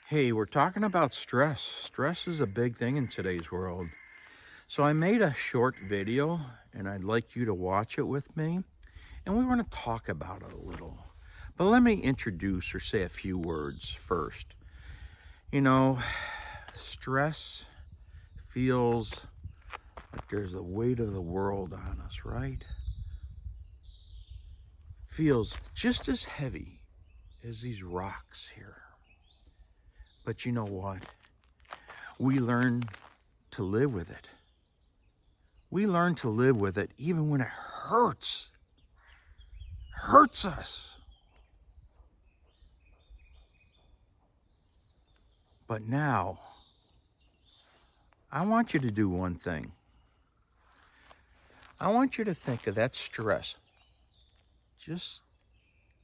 Hey, we're talking about stress. Stress is a big thing in today's world. So I made a short video and I'd like you to watch it with me. And we want to talk about it a little. But let me introduce or say a few words first. You know, stress feels like there's a weight of the world on us, right? Feels just as heavy as these rocks here. But you know what? We learn to live with it. We learn to live with it even when it hurts us. But now, I want you to do one thing. I want you to think of that stress, just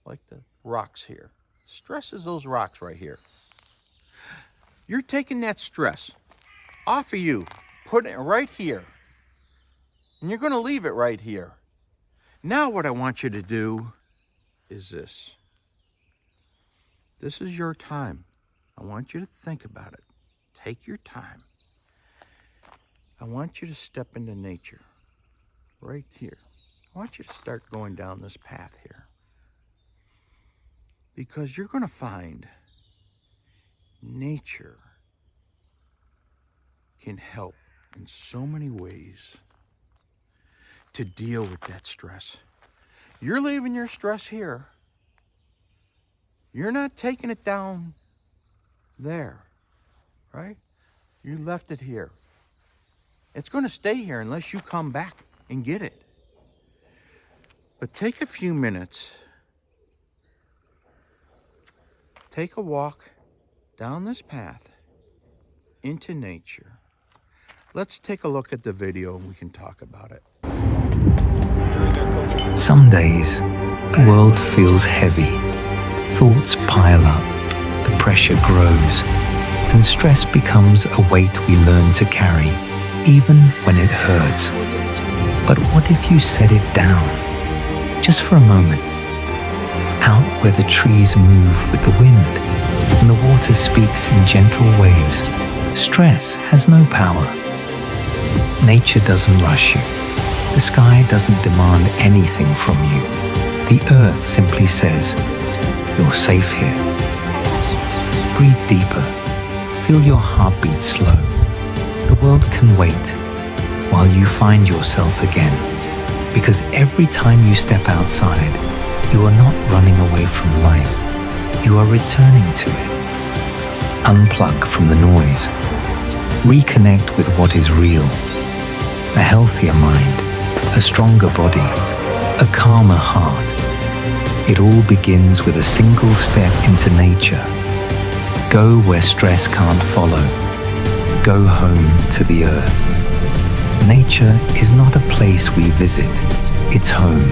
like the rocks here. Stress is those rocks right here. You're taking that stress off of you, putting it right here, and you're going to leave it right here. Now what I want you to do is this. This is your time. I want you to think about it. Take your time. I want you to step into nature right here. I want you to start going down this path here. Because you're going to find nature can help in so many ways to deal with that stress. You're leaving your stress here. You're not taking it down there, right? You left it here. It's going to stay here unless you come back and get it. But take a few minutes. Take a walk down this path into nature. Let's take a look at the video and we can talk about it. Some days, the world feels heavy. Thoughts pile up, the pressure grows, and stress becomes a weight we learn to carry, even when it hurts. But what if you set it down, just for a moment? Out where the trees move with the wind, and the water speaks in gentle waves, stress has no power. Nature doesn't rush you. The sky doesn't demand anything from you. The earth simply says, "You're safe here." Breathe deeper. Feel your heartbeat slow. The world can wait while you find yourself again. Because every time you step outside, you are not running away from life. You are returning to it. Unplug from the noise. Reconnect with what is real. A healthier mind, a stronger body, a calmer heart. It all begins with a single step into nature. Go where stress can't follow. Go home to the earth. Nature is not a place we visit, it's home.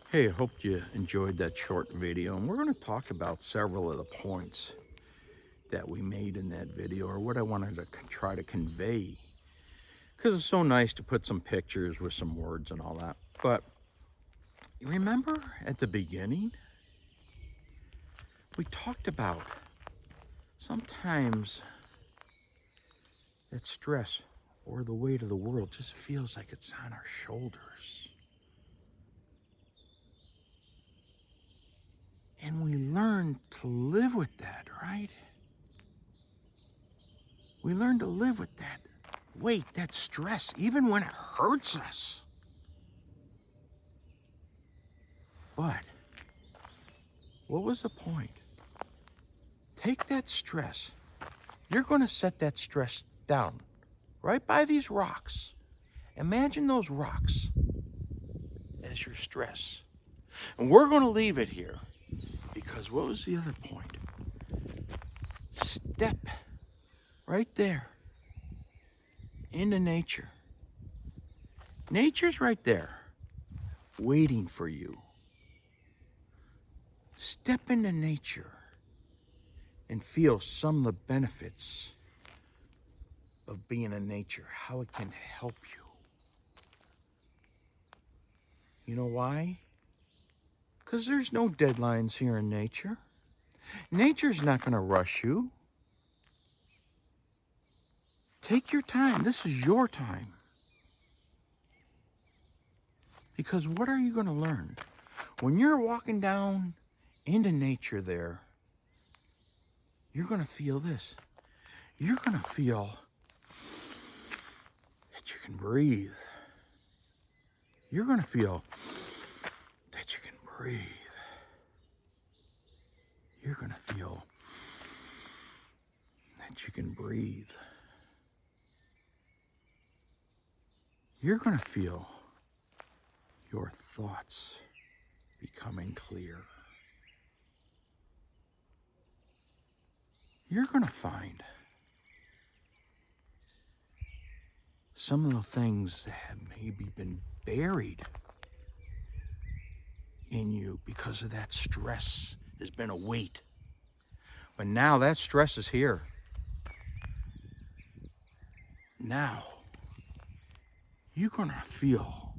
Hey, I hope you enjoyed that short video, and we're going to talk about several of the points that we made in that video, or what I wanted to try to convey, because it's so nice to put some pictures with some words and all that. But you remember at the beginning, we talked about sometimes that stress or the weight of the world just feels like it's on our shoulders. And we learn to live with that, right? We learn to live with that weight, that stress, even when it hurts us. But what was the point? Take that stress. You're going to set that stress down right by these rocks. Imagine those rocks as your stress. And we're going to leave it here because what was the other point? Step right there into nature. Nature's right there waiting for you. Step into nature and feel some of the benefits of being in nature, how it can help you. You know why? Because there's no deadlines here in nature. Nature's not going to rush you. Take your time. This is your time. Because what are you going to learn? When you're walking down into nature there, you're going to feel this. You're going to feel that you can breathe. You're going to feel that you can breathe. You're going to feel that you can breathe. You're going to feel your thoughts becoming clear. You're going to find some of the things that have maybe been buried in you because of that stress has been a weight. But now that stress is here. Now, you're going to feel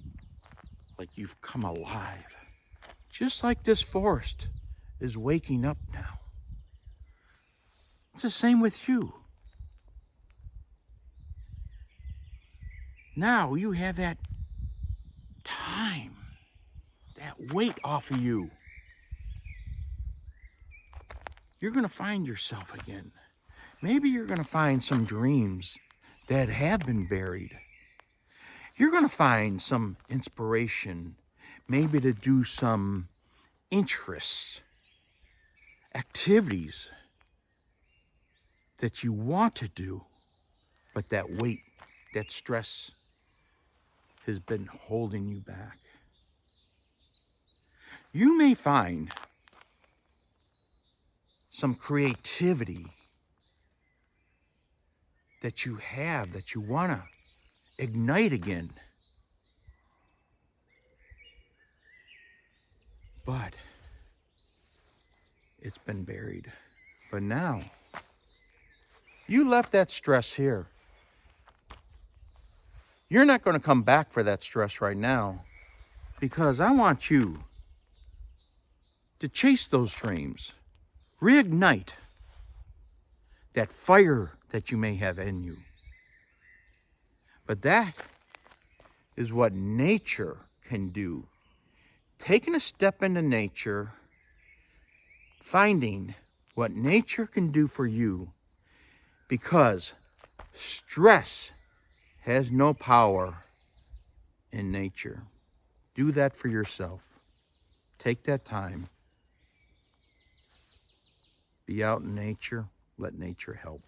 like you've come alive. Just like this forest is waking up now. It's the same with you. Now you have that time, that weight off of you. You're going to find yourself again. Maybe you're going to find some dreams that have been buried. You're going to find some inspiration, maybe to do some interests, activities that you want to do, but that weight, that stress has been holding you back. You may find some creativity that you have, that you want to ignite again. But it's been buried. But now, you left that stress here. You're not going to come back for that stress right now, because I want you to chase those dreams. Reignite that fire that you may have in you. But that is what nature can do. Taking a step into nature, finding what nature can do for you, because stress has no power in nature. Do that for yourself. Take that time. Be out in nature. Let nature help.